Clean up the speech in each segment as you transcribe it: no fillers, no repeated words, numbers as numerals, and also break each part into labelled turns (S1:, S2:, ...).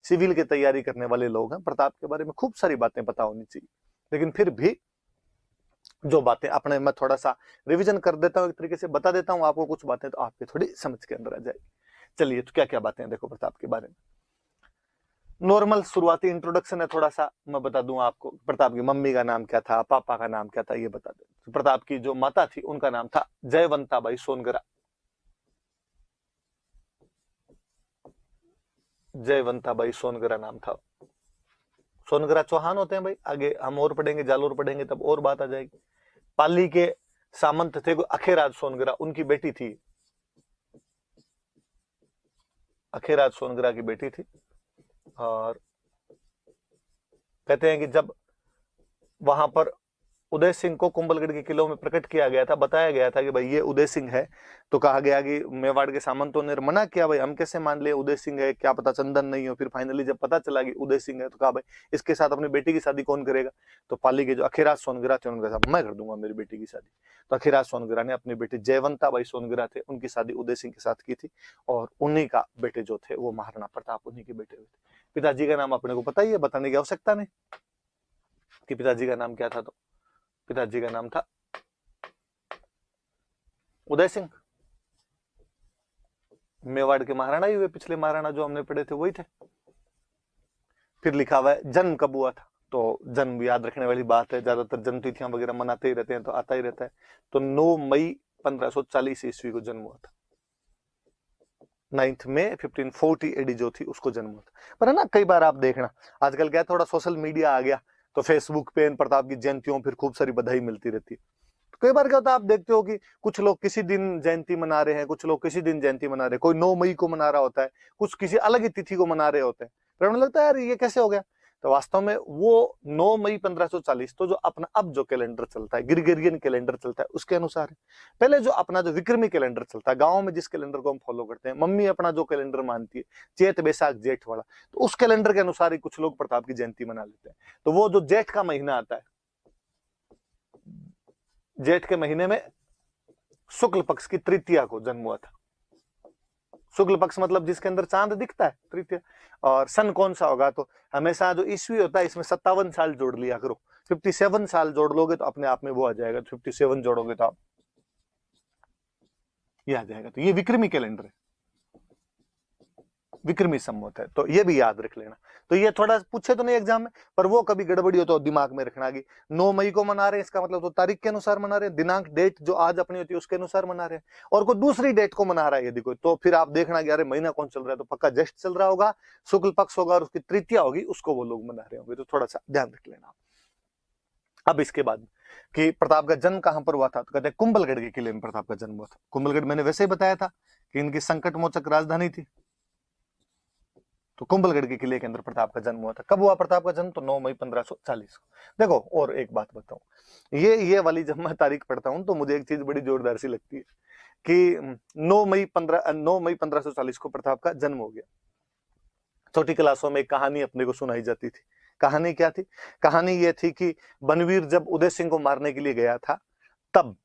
S1: Civil की तैयारी करने वाले लोग हैं, प्रताप के बारे में खूब सारी बातें पता होनी चाहिए। लेकिन फिर भी जो बातें अपने, मैं थोड़ा सा रिवीजन कर देता हूँ, एक तरीके से बता देता हूँ आपको कुछ बातें, तो आपके थोड़ी समझ के अंदर आ जाएगी। चलिए, तो क्या क्या बातें हैं देखो प्रताप के बारे में। नॉर्मल शुरुआती इंट्रोडक्शन है, थोड़ा सा मैं बता दूं आपको। प्रताप की मम्मी का नाम क्या था, पापा का नाम क्या था, ये बता दें। तो प्रताप की जो माता थी उनका नाम था जयवंताबाई सोनगरा। जयवंताबाई सोनगरा नाम था। सोनगरा चौहान होते हैं भाई, आगे हम और पढ़ेंगे, जालोर पढ़ेंगे तब और बात आ जाएगी। पाली के सामंत थे अखेराज सोनगरा, उनकी बेटी थी, अखेराज सोनगरा की बेटी थी। और कहते हैं कि जब वहां पर उदय सिंह को कुंभलगढ़ के किलों में प्रकट किया गया था, बताया गया था कि भाई ये उदय सिंह है, तो कहा गया कि मेवाड़ के सामंतों ने मना किया, भाई हम कैसे मान ले उदय सिंह है, क्या पता चंदन नहीं हो। फिर फाइनली जब पता चला कि उदय सिंह है, तो कहा भाई इसके साथ अपनी बेटी की शादी कौन करेगा। तो पाली के जो अखीराज सोनगरा थे उनके साथ मैं कर दूंगा मेरी बेटी की शादी। तो अखीराज सोनगरा ने अपनी बेटी जयवंताबाई सोनगरा थे, उनकी शादी उदय सिंह के साथ की थी। और उन्हीं का बेटे जो थे वो महाराणा प्रताप, उन्हीं के बेटे हुए थे। पिताजी का नाम अपने को पता ही है, बताने की आवश्यकता नहीं कि पिताजी का नाम क्या था। तो पिताजी का नाम था उदय सिंह। मेवाड़ के महाराणा ही हुए, पिछले महाराणा जो हमने पढ़े थे वही थे। फिर लिखा हुआ है जन्म कब हुआ था, तो जन्म याद रखने वाली बात है, ज्यादातर जन्म तिथियां वगैरह मनाते ही रहते हैं तो आता ही रहता है। तो 9 मई 1540 ईस्वी को जन्म हुआ था। 9 मई 1540 एडी जो थी उसको जन्म हुआ था। पर है ना, कई बार आप देखना आजकल क्या थोड़ा सोशल मीडिया आ गया, तो फेसबुक पे इन प्रताप की जयंतियों फिर खूब सारी बधाई मिलती रहती है। कई बार क्या होता है, आप देखते हो कि कुछ लोग किसी दिन जयंती मना रहे हैं, कुछ लोग किसी दिन जयंती मना रहे हैं, कोई 9 मई को मना रहा होता है, कुछ किसी अलग ही तिथि को मना रहे होते हैं। फिर हमें लगता है यार ये कैसे हो गया। तो वास्तव में वो 9 मई 1540 तो जो अपना अब जो कैलेंडर चलता है, ग्रिगोरियन कैलेंडर चलता है, उसके अनुसार है। पहले जो अपना जो विक्रमी कैलेंडर चलता है, गांव में जिस कैलेंडर को हम फॉलो करते हैं, मम्मी अपना जो कैलेंडर मानती है चेत बैसाख जेठ वाला, तो उस कैलेंडर के अनुसार ही कुछ लोग प्रताप की जयंती मना लेते हैं। तो वो जो जेठ का महीना आता है, जेठ के महीने में शुक्ल पक्ष की तृतीया को जन्म हुआ था। शुक्ल पक्ष मतलब जिसके अंदर चांद दिखता है, तृतीया। और सन कौन सा होगा, तो हमेशा जो ईस्वी होता है इसमें 57 साल जोड़ लिया करो। 57 साल जोड़ लोगे तो अपने आप में वो आ जाएगा, 57 जोड़ोगे तो आप ये आ जाएगा। तो ये विक्रमी कैलेंडर है, विक्रमी संवत है, तो ये भी याद रख लेना। तो ये थोड़ा पूछे तो नहीं एग्जाम में, पर वो कभी गड़बड़ी हो तो दिमाग में रखना कि 9 मई को मना रहे हैं, इसका मतलब तो तारीख के अनुसार मना रहे हैं, दिनांक डेट जो आज अपनी होती है उसके अनुसार मना रहे हैं। और कोई दूसरी डेट को मना रहा है यदि कोई, तो फिर आप देखना कि अरे महीना कौन चल रहा है, तो पक्का ज्येष्ठ चल रहा होगा, शुक्ल पक्ष होगा और उसकी तृतीया होगी, उसको वो लोग मना रहे होंगे। तो थोड़ा सा ध्यान रख लेना। अब इसके बाद कि प्रताप का जन्म कहां पर हुआ था, तो कहते हैं कुंभलगढ़ के किले में प्रताप का जन्म हुआ था। कुंभलगढ़ मैंने वैसे ही बताया था कि इनकी संकट मोचक राजधानी थी। तो कुंभलगढ़ के किले के अंदर प्रताप का जन्म हुआ था। कब हुआ प्रताप का जन्म, तो 9 मई 1540 को। देखो और एक बात बताऊं, ये वाली जब मैं तारीख पढ़ता हूं तो मुझे एक चीज बड़ी जोरदार सी लगती है कि 9 मई 1540 को प्रताप का जन्म हो गया। छोटी क्लासों में एक कहानी अपने को सुनाई जाती थी। कहानी क्या थी, कहानी ये थी कि बनवीर जब उदय सिंह को मारने के लिए गया था, तब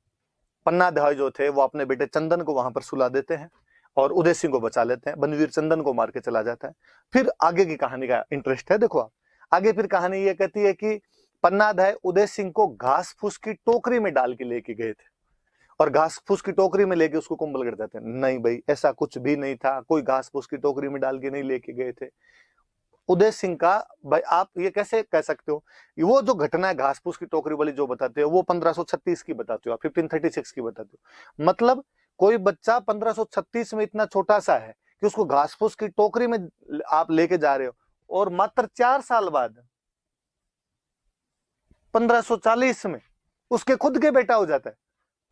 S1: पन्नाध्याय जो थे वो अपने बेटे चंदन को वहां पर सुला देते हैं और उदय सिंह को बचा लेते हैं। बनवीर चंदन को मार के चला जाता है। फिर आगे की कहानी का इंटरेस्ट है, देखो आप आगे फिर कहानी ये कहती है कि पन्नाध्याय उदय सिंह को घास फूस की टोकरी में डाल के लेके गए थे और घास फूस की टोकरी में लेके उसको कुंभलगढ़ जाते हैं। नहीं भाई, ऐसा कुछ भी नहीं था, कोई घास फूस की टोकरी में डाल के नहीं लेके गए थे उदय सिंह का। भाई आप ये कैसे कह सकते हो, वो जो घटना है घास फूस की टोकरी वाली जो बताते हो वो 1536 की बताते हो, 1536 की बताते हो। मतलब कोई बच्चा 1536 में इतना छोटा सा है कि उसको घास फूस की टोकरी में आप लेके जा रहे हो, और मात्र 4 साल बाद 1540 में उसके खुद के बेटा हो जाता है।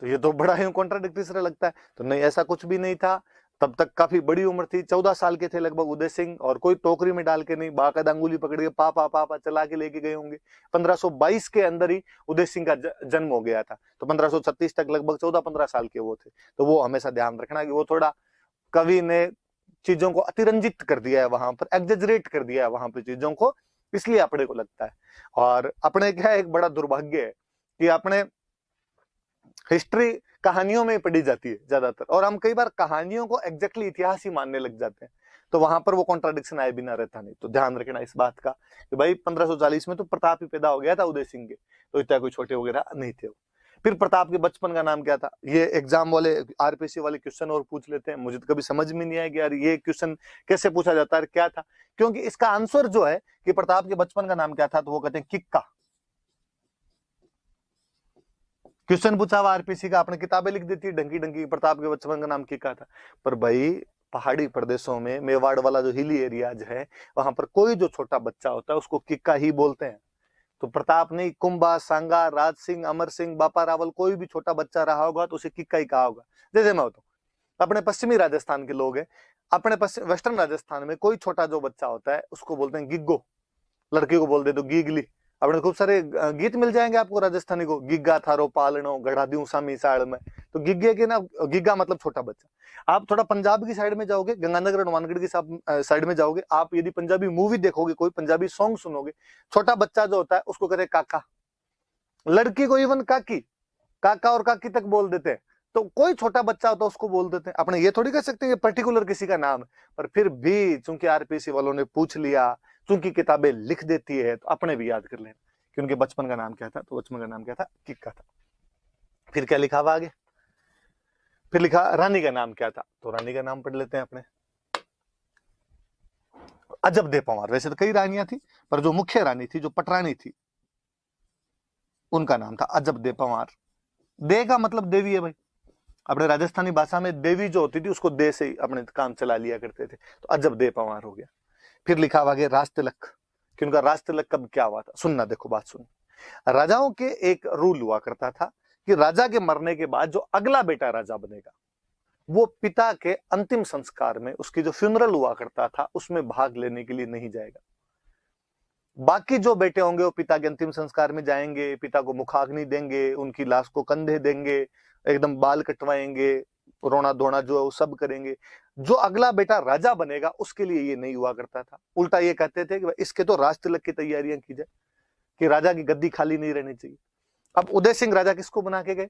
S1: तो ये तो बड़ा ही कॉन्ट्राडिक्टरी सा लगता है। तो नहीं, ऐसा कुछ भी नहीं था। तब तक काफी बड़ी उम्र थी, 14 साल के थे लगभग उदय सिंह, और कोई टोकरी में डाल के नहीं, बाकायदा अंगुली पकड़ के पापा पापा चला के लेके गए होंगे। 1522 के अंदर ही उदय सिंह का जन्म हो गया था। तो 1536 तक लगभग 14-15 साल के वो थे। तो वो हमेशा ध्यान रखना कि वो थोड़ा कवि ने चीजों को अतिरंजित कर दिया है, वहां पर एग्जेजरेट कर दिया है वहां पर चीजों को, इसलिए अपने को लगता है। और अपने क्या एक बड़ा दुर्भाग्य है कि अपने हिस्ट्री कहानियों में पढ़ी जाती है ज्यादातर, और हम कई बार कहानियों को एग्जैक्टली इतिहास ही मानने लग जाते हैं। तो वहां पर वो कॉन्ट्राडिक्शन आए बिना रहता नहीं। तो ध्यान रखना इस बात का कि भाई 1540 में तो प्रताप ही पैदा हो गया था उदय सिंह के, तो इतना कोई छोटे वगैरह नहीं थे। फिर प्रताप के बचपन का नाम क्या था, ये एग्जाम वाले आरपीसी वाले क्वेश्चन और पूछ लेते हैं, मुझे तो कभी समझ में नहीं आएगा यार ये क्वेश्चन कैसे पूछा जाता है, क्या था, क्योंकि इसका आंसर जो है कि प्रताप के बचपन का नाम क्या था, तो वो कहते हैं किक्का। क्वेश्चन पूछा हुआ आरपीसी का, आपने किताबें लिख दी थी डंकी डंकी, प्रताप के बचपन का नाम किक्का था। पर भाई पहाड़ी प्रदेशों में मेवाड़ वाला जो हिली एरियाज है, वहां पर कोई जो छोटा बच्चा होता है उसको किक्का ही बोलते हैं। तो प्रताप नहीं, कुंभा, सांगा, राज सिंह, अमर सिंह, बापा रावल, कोई भी छोटा बच्चा रहा होगा तो उसे किक्का ही कहा होगा। जैसे मैं होता हूँ, अपने पश्चिमी राजस्थान के लोग हैं, अपने वेस्टर्न राजस्थान में कोई छोटा जो बच्चा होता है उसको बोलते हैं गिग्गो, लड़की को बोल दे तो गीगली। अपने खूब सारे गीत मिल जाएंगे आपको राजस्थानी को, गिग्गा थारो पालनो गढ़ा दूं सामी साड़ में, तो गिग्गे के ना, गिग्गा मतलब छोटा बच्चा। आप थोड़ा पंजाब की साइड में जाओगे, गंगानगर हनुमानगढ़ की साइड में जाओगे, आप यदि पंजाबी मूवी देखोगे, कोई पंजाबी सॉन्ग सुनोगे, छोटा बच्चा जो होता है उसको कहते हैं काका, लड़की को इवन काकी, काका और काकी तक बोल देते हैं। तो कोई छोटा बच्चा होता है उसको बोल देते हैं। अपने ये थोड़ी कह सकते हैं पर्टिकुलर किसी का नाम है, पर फिर भी चूंकि आरपीसी वालों ने पूछ लिया, चूंकि किताबें लिख देती है, तो अपने भी याद कर लेना कि उनके बचपन का नाम क्या था। तो बचपन का नाम क्या था, किक्का था। फिर क्या लिखा हुआ आगे, फिर लिखा रानी का नाम क्या था, तो रानी का नाम पढ़ लेते हैं अपने, अजब दे पंवार। वैसे तो कई रानियां थी, पर जो मुख्य रानी थी, जो पटरानी थी, उनका नाम था अजब दे पंवार। दे का मतलब देवी है भाई, अपने राजस्थानी भाषा में देवी जो होती थी उसको दे से ही अपने काम चला लिया करते थे, तो अजब दे पंवार हो गया। फिर लिखा हुआ आगे राजतिलक, कि उनका राजतिलक कब क्या हुआ था, सुनना, देखो बात सुन। राजाओं के एक रूल हुआ करता था कि राजा के मरने के बाद जो अगला बेटा राजा बनेगा, वो पिता के अंतिम संस्कार में, उसकी जो फ्यूनरल हुआ करता था उसमें भाग लेने के लिए नहीं जाएगा। बाकी जो बेटे होंगे वो पिता के अंतिम संस्कार में जाएंगे, पिता को मुखाग्नि देंगे, उनकी लाश को कंधे देंगे, एकदम बाल कटवाएंगे, रोना धोना जो है वो सब करेंगे। जो अगला बेटा राजा बनेगा उसके लिए ये नहीं हुआ करता था। उल्टा ये कहते थे कि इसके तो राजतिलक की तैयारियां की जाए, कि राजा की गद्दी खाली नहीं रहनी चाहिए। अब उदय सिंह राजा किसको बना के गए,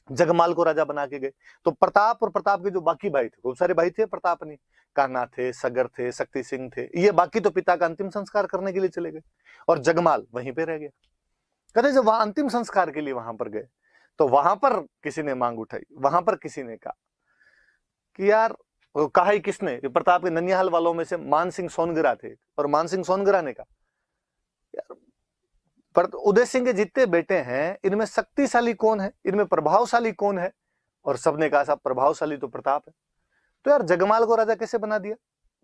S1: जगमाल को राजा बना के गए। तो प्रताप और प्रताप के जो बाकी भाई थे, बहुत सारे भाई थे, प्रताप नहीं, कान्हा थे, सगर थे, शक्ति सिंह थे, ये बाकी तो पिता का अंतिम संस्कार करने के लिए चले गए, और जगमाल वहीं पे रह गया। कहते जब वहां अंतिम संस्कार के लिए वहां पर गए, तो वहां पर किसी ने मांग उठाई, वहां पर किसी ने कहा कि यार, कहा ही किसने, प्रताप के ननिहाल वालों में से मान सिंह सोनगरा थे, और मान सिंह सोनगरा ने कहा यार, पर उदय सिंह के जितने बेटे हैं इनमें शक्तिशाली कौन है, इनमें प्रभावशाली कौन है, और सबने कहा साहब प्रभावशाली तो प्रताप है। तो यार जगमाल को राजा कैसे बना दिया,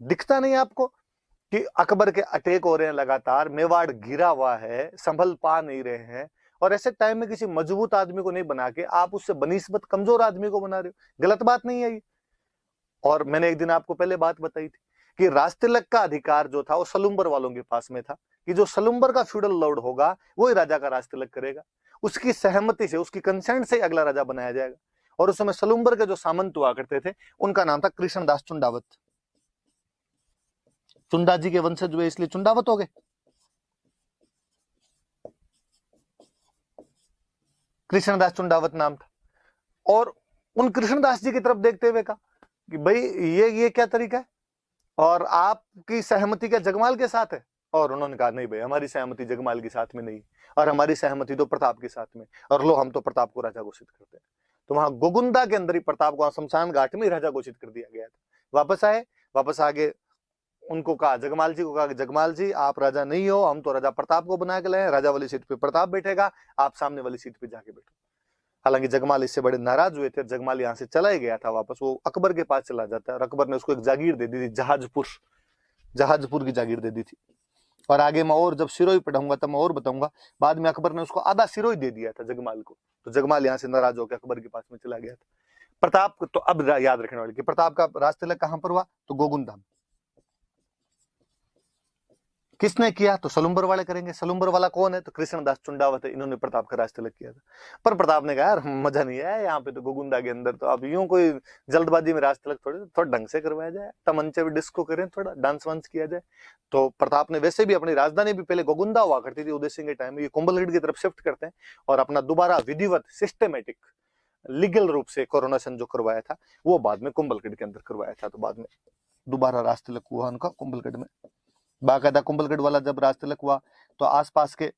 S1: दिखता नहीं आपको कि अकबर के अटैक हो रहे हैं लगातार, मेवाड़ घिरा हुआ है, संभल पा नहीं रहे हैं, और ऐसे टाइम में किसी मजबूत आदमी को नहीं बना के आप उससे बनिस्बत कमजोर आदमी को बना रहे हो, गलत बात नहीं है ये। और मैंने एक दिन आपको पहले बात बताई थी कि राजतिलक का अधिकार जो था वो सलुम्बर वालों के पास में था, कि जो सलुम्बर का फ्यूडल लॉर्ड होगा वही राजा का राजतिलक करेगा, उसकी सहमति से, उसकी कंसेंट से अगला राजा बनाया जाएगा। और उस समय सलुम्बर के जो सामंत हुआ करते थे उनका नाम था कृष्णदास चुंडावत। चुंडा जी के वंशज हुए इसलिए चुंडावत हो गए। कृष्णदास चुंडावत नाम था। और उन कृष्णदास जी की तरफ देखते हुए कहा कि भाई ये क्या तरीका है, और आपकी सहमति क्या जगमाल के साथ है। और उन्होंने कहा नहीं भाई, हमारी सहमति जगमाल के साथ में नहीं, और हमारी सहमति तो प्रताप के साथ में, और लो हम तो प्रताप को राजा घोषित करते हैं। तो वहां गोगुंदा के अंदर ही प्रताप को शमशान घाट में राजा घोषित कर दिया गया था। वापस आए, वापस आगे उनको कहा, जगमाल जी को कहा कि जगमाल जी आप राजा नहीं हो, हम तो राजा प्रताप को बना के लाए, राजा वाली सीट पे प्रताप बैठेगा, आप सामने वाली सीट पे जाके बैठो। हालांकि जगमाल इससे बड़े नाराज हुए थे, जगमाल यहाँ से चला ही गया था वापस, वो अकबर के पास चला जाता है, और अकबर ने उसको एक जागीर दे दी थी, जहाजपुर की जागीर दे दी थी। और आगे मैं और जब सिरोही पढ़ाऊंगा तब मैं और बताऊंगा, बाद में अकबर ने उसको आधा सिरोही दे दिया था जगमाल को। तो जगमाल यहाँ से नाराज होकर अकबर के पास में चला गया था। प्रताप तो अब याद रखने वाले कि प्रताप का राजतिलक कहां पर हुआ, तो गोगुंदा। किसने किया, तो सलुम्बर वाले करेंगे। सलुम्बर वाला कौन है, तो कृष्णदास चुंडावत है, इन्होंने प्रताप का राजतिलक किया था। पर प्रताप ने कहा यार मजा नहीं आया यहाँ पे, तो गोगुंदा के अंदर तो अब यूं कोई जल्दबाजी में राजतिलक थोड़ा ढंग से करवाया जाए, तमंचे भी डिस्को करें, थोड़ा डांस वांस किया जाए। तो प्रताप ने वैसे भी अपनी राजधानी भी पहले गोगुंदा हुआ करती थी, उदय सिंह के टाइम में ये कुंभलगढ़ की तरफ शिफ्ट करते हैं, और अपना दोबारा विधिवत सिस्टमेटिक लीगल रूप से कोरोनेशन जो करवाया था वो बाद में कुंभलगढ़ के अंदर करवाया था। तो बाद में दोबारा राज तिलक हुआ उनका कुंभलगढ़ में। बाकायदा कुंभलगढ़ वाला जब राज तिलक हुआ तो आसपास के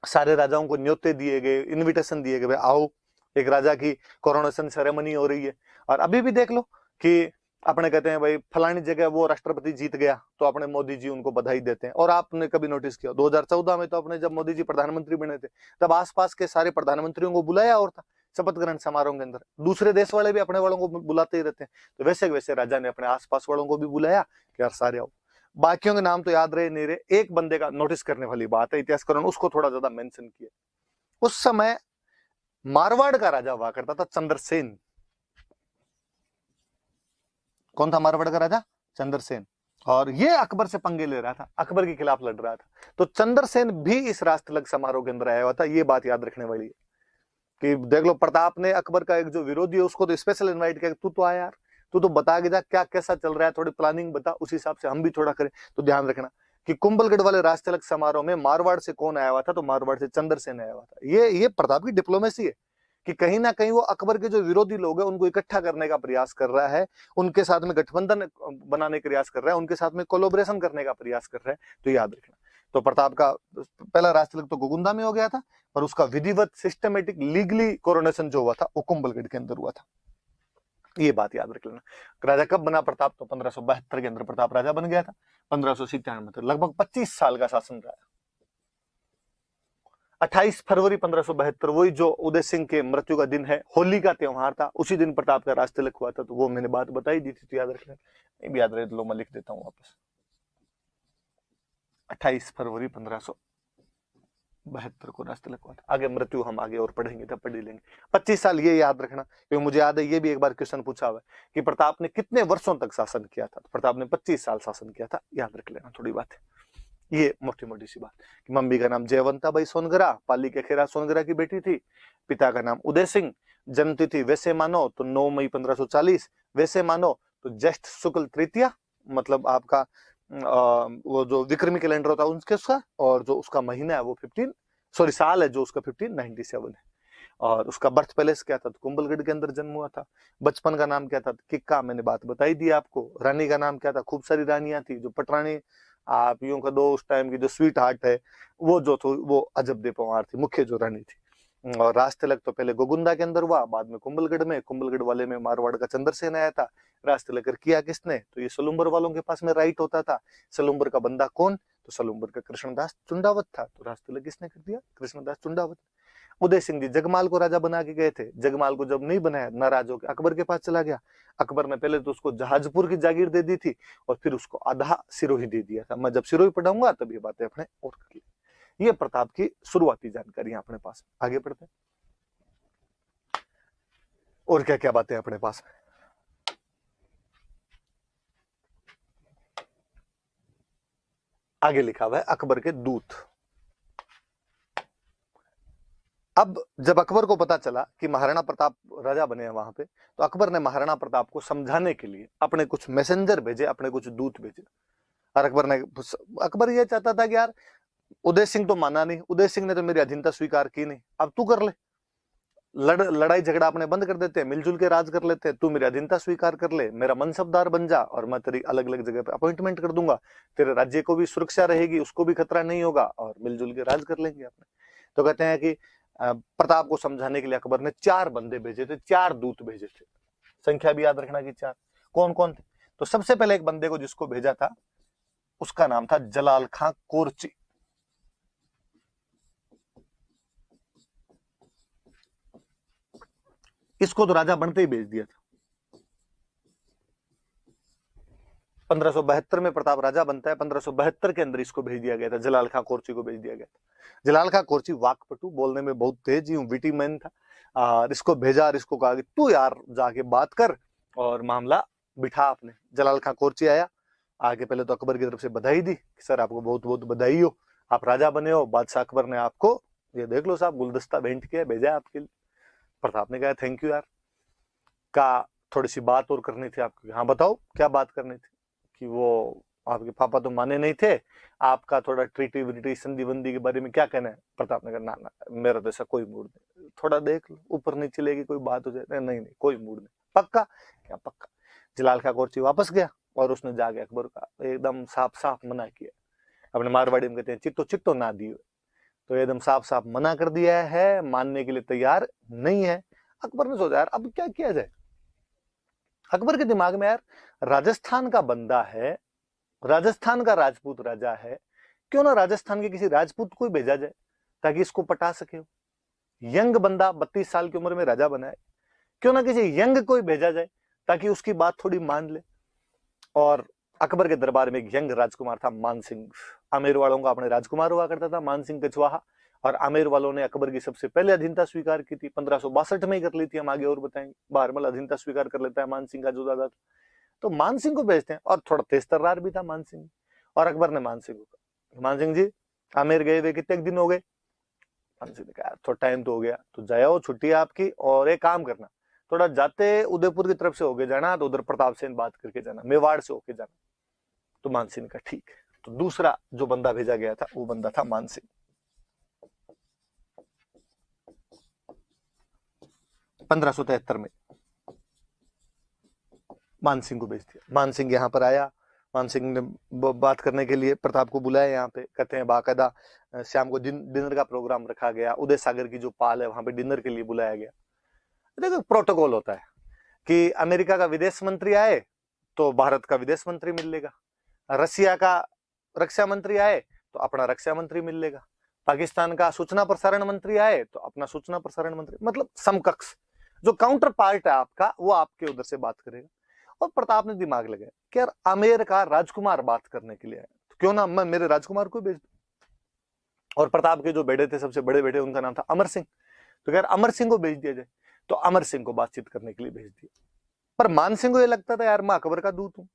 S1: सारे राजाओं को न्योते दिए गए, इनविटेशन दिए गए, आओ एक राजा की कोरोनेशन सेरेमनी हो रही है। और अभी भी देख लो कि अपने कहते हैं भाई फलानी जगह वो राष्ट्रपति जीत गया तो अपने मोदी जी उनको बधाई देते हैं। और आपने कभी नोटिस किया 2014 में तो अपने जब मोदी जी प्रधानमंत्री बने थे तब आसपास के सारे प्रधानमंत्रियों को बुलाया और था शपथ ग्रहण समारोह के अंदर। दूसरे देश वाले भी अपने वालों को बुलाते ही रहते हैं, तो वैसे वैसे राजा ने अपने आसपास वालों को भी बुलाया कि यार सारे आओ। बाकियों के नाम तो याद रहे नहीं रहे, एक बंदे का नोटिस करने वाली बात है, इतिहासकारों ने उसको थोड़ा ज्यादा मेंशन किया। उस समय मारवाड़ का राजा हुआ करता था चंद्रसेन। कौन था मारवाड़ का राजा? चंद्रसेन। और ये अकबर से पंगे ले रहा था, अकबर के खिलाफ लड़ रहा था। तो चंद्रसेन भी इस राज तिलक समारोह के अंदर आया हुआ था। ये बात याद रखने वाली है कि देख लो प्रताप ने अकबर का एक जो विरोधी है उसको तो स्पेशल इनवाइट किया, तू तो आया यार, तू तो बता के जा क्या कैसा चल रहा है, थोड़ी प्लानिंग बता, उस हिसाब से हम भी थोड़ा करें। तो ध्यान रखना कि कुंभलगढ़ वाले राज तिलक समारोह में मारवाड़ से कौन आया हुआ था? तो मारवाड़ से चंद्रसेन आया हुआ था। ये प्रताप की डिप्लोमेसी है कि कहीं ना कहीं वो अकबर के जो विरोधी लोग हैं उनको इकट्ठा करने का प्रयास कर रहा है, उनके साथ में गठबंधन बनाने का प्रयास कर रहा है, उनके साथ में कोलोब्रेशन करने का प्रयास कर रहा है। तो याद रखना। तो प्रताप का पहला राज तिलक तो गोगुंदा में हो गया था, और उसका विधिवत सिस्टमेटिक लीगली कोरोनेशन जो हुआ था वो कुंभलगढ़ के अंदर हुआ था। ये बात याद रख लेना। राजा कब बना प्रताप? तो 1572 के अंदर प्रताप राजा बन गया था। 1597 में लगभग 25 साल का शासन रहा। 28 फरवरी 1572 वही जो उदय सिंह के मृत्यु का दिन है, होली का त्योहार था, उसी दिन प्रताप का राज तिलक हुआ था। तो वो मैंने बात बताई दी थी, तो याद रख लेना। नहीं भी याद रहे तो लो मैं लिख देता हूं वापस। 28 फरवरी 1572 को राज तिलक हुआ था। आगे मृत्यु हम आगे और पढ़ेंगे तब पढ़ लेंगे। 25 साल ये याद रखना, क्योंकि मुझे याद है ये भी एक बार क्वेश्चन पूछा हुआ है कि प्रताप ने कितने वर्षों तक शासन किया था। तो प्रताप ने 25 साल शासन किया था, याद रख लेना थोड़ी बात है। ये मोटी मोटी सी बात कि मम्मी का नाम जयवंता बाई सोनगरा, पाली के खेरा सोनगरा की बेटी थी। पिता का नाम उदय सिंह। जन्म तिथि वैसे मानो तो 9 मई 1540, वैसे मानो तो ज्येष्ठ शुक्ल तृतीया, मतलब आपका वो जो विक्रमी कैलेंडर होता है उसके उसका, और जो उसका महीना है वो 15 सॉरी साल है जो उसका 1597 है। और उसका बर्थ पैलेस क्या था? तो कुंभलगढ़ के अंदर जन्म हुआ था। बचपन का नाम क्या था? किक्का, मैंने बात बताई दी आपको। रानी का नाम क्या था? खूब सारी रानियां थी, जो पटरानी आप यूं का दो उस टाइम की जो स्वीट हार्ट है वो जो थी वो अजब दे पवार थी, मुख्य जो रानी थी। और राज तिलक तो पहले गोगुंदा के अंदर हुआ, बाद में कुंभलगढ़ में। कुंभलगढ़ वाले में मारवाड़ का चंद्रसेन आया था। राज तिलक किया किसने? तो ये सलुम्बर वालों के पास में राइट होता था। सलुम्बर का बंदा कौन? तो सलुम्बर का कृष्णदास चुंडावत था। तो राज तिलक किसने कर दिया? कृष्णदास चुंडावत। उदय सिंह जी जगमाल को राजा बना के गए थे। जगमाल को जब नहीं बनाया, नाराज होकर अकबर के पास चला गया। अकबर ने पहले तो उसको जहाजपुर की जागीर दे दी थी, और फिर उसको आधा सिरोही दे दिया था। मैं जब सिरोही पढ़ाऊंगा तब ये बातें अपने और कर ली। ये प्रताप की शुरुआती जानकारी अपने पास। आगे बढ़ते हैं, और क्या क्या बातें अपने पास। आगे लिखा हुआ है अकबर के दूत। अब जब अकबर को पता चला कि महाराणा प्रताप राजा बने हैं वहां पे, तो अकबर ने महाराणा प्रताप को समझाने के लिए अपने कुछ मैसेंजर भेजे, अपने कुछ दूत भेजे। और अकबर ये चाहता था कि यार उदय सिंह तो माना नहीं, उदय सिंह ने तो मेरी अधीनता स्वीकार की नहीं, अब तू कर ले। लड़ाई झगड़ा अपने बंद कर देते हैं, मिलजुल के राज कर लेते हैं। तू मेरी अधीनता स्वीकार कर ले, मेरा मनसबदार बन जा, और मैं तेरी अलग अलग जगह पे अपॉइंटमेंट कर दूंगा। तेरे राज्य को भी सुरक्षा रहेगी, उसको भी खतरा नहीं होगा, और मिलजुल के राज कर लेंगे अपने। तो कहते हैं कि प्रताप को समझाने के लिए अकबर ने 4 बंदे भेजे थे, 4 दूत भेजे थे। संख्या भी याद रखना कि 4। कौन कौन थे? तो सबसे पहले एक बंदे को जिसको भेजा था उसका नाम था जलाल खां कोरची। इसको तो राजा बनते ही भेज दिया था। 1572 में प्रताप राजा बनता है, 1572 के अंदर इसको भेज दिया गया था, जलाल खां कोरची को भेज दिया गया था। जलाल खां कोरची वाकपटु, बोलने में बहुत तेज, विटी मैन था। इसको भेजा और इसको कहा कि तू यार जाके बात कर और मामला बिठा अपने। जलाल खां कोरची आया, आगे पहले तो अकबर की तरफ से बधाई दी कि सर आपको बहुत बहुत बधाई हो, आप राजा बने हो, बादशाह अकबर ने आपको ये देख लो साहब गुलदस्ता भेंट किया, भेजा है आपके लिए। प्रताप ने कहा थैंक यू यार। का थोड़ी सी बात और करनी थी आपकी। हाँ बताओ क्या बात करनी थी? कि वो आपके पापा तो माने नहीं थे, आपका थोड़ा ट्रीटी विटी संधि बंदी के बारे में क्या कहना है? प्रताप ने कहा ना ना मेरा तो ऐसा कोई मूड नहीं, थोड़ा देख लो ऊपर नीचे लेगी कोई बात हो जाए। नहीं नहीं कोई मूड नहीं। पक्का? क्या पक्का? जलाल खा कोर्ची वापस गया और उसने जाके अकबर का एकदम साफ साफ मना किया। अपने मारवाड़ी में कहते हैं चिट्टो चिट्टो ना दियो, तो एकदम साफ साफ मना कर दिया है, मानने के लिए तैयार नहीं है। अकबर ने सोचा यार अब क्या किया जाए। अकबर के दिमाग में यार राजस्थान का बंदा है, राजस्थान का राजपूत राजा है, क्यों ना राजस्थान के किसी राजपूत को भेजा जाए ताकि इसको पटा सके। यंग बंदा 32 साल की उम्र में राजा बना है, क्यों ना किसी यंग को भेजा जाए ताकि उसकी बात थोड़ी मान ले। और अकबर के दरबार में एक यंग राजकुमार था मान सिंह। आमेर वालों का अपने राजकुमार हुआ करता था मान सिंह कछवाहा, और आमेर वालों ने अकबर की सबसे पहले अधीनता स्वीकार की थी, 1562 में ही कर ली थी, हम आगे और बताएंगे। बारमल अधीनता स्वीकार कर लेता है मान सिंह का जो दादा था। तो मान सिंह को भेजते हैं, और थोड़ा तेज तर्रार भी था मान सिंह। और अकबर ने मान सिंह को, मान सिंह जी आमेर गए हुए कितने दिन हो गए। मान सिंह ने कहा थोड़ा टाइम तो हो गया, तो जाओ छुट्टी आपकी, और एक काम करना थोड़ा जाते उदयपुर की तरफ से होके जाना, तो उधर प्रताप से बात करके जाना, मेवाड़ से होके जाना। तो मान सिंह का ठीक है। तो दूसरा जो बंदा भेजा गया था वो बंदा था मान सिंह। 1573 में मान सिंह को भेज दिया। मान सिंह यहाँ पर आया, मान सिंह ने बात करने के लिए प्रताप को बुलाया यहाँ पे। कहते हैं बाकायदा शाम को डिनर का प्रोग्राम रखा गया, उदय सागर की जो पाल है वहां पे डिनर के लिए बुलाया गया। देखो प्रोटोकॉल होता है कि अमेरिका का विदेश मंत्री आए तो भारत का विदेश मंत्री मिल लेगा, रसिया का रक्षा मंत्री आए तो अपना रक्षा मंत्री मिल लेगा, पाकिस्तान का सूचना प्रसारण मंत्री आए तो अपना सूचना प्रसारण मंत्री, मतलब समकक्ष जो काउंटर पार्ट है आपका वो आपके उधर से बात करेगा। और प्रताप ने दिमाग लगाया कि यार आमेर का राजकुमार बात करने के लिए आया, तो क्यों ना मैं मेरे राजकुमार को भेज दूं। और प्रताप के जो बेटे थे सबसे बड़े बेटे उनका नाम था अमर सिंह, तो यार अमर सिंह को भेज दिया जाए। तो अमर सिंह को बातचीत करने के लिए भेज दिया। पर मान सिंह को यह लगता था यार मैं अकबर का दूत हूं,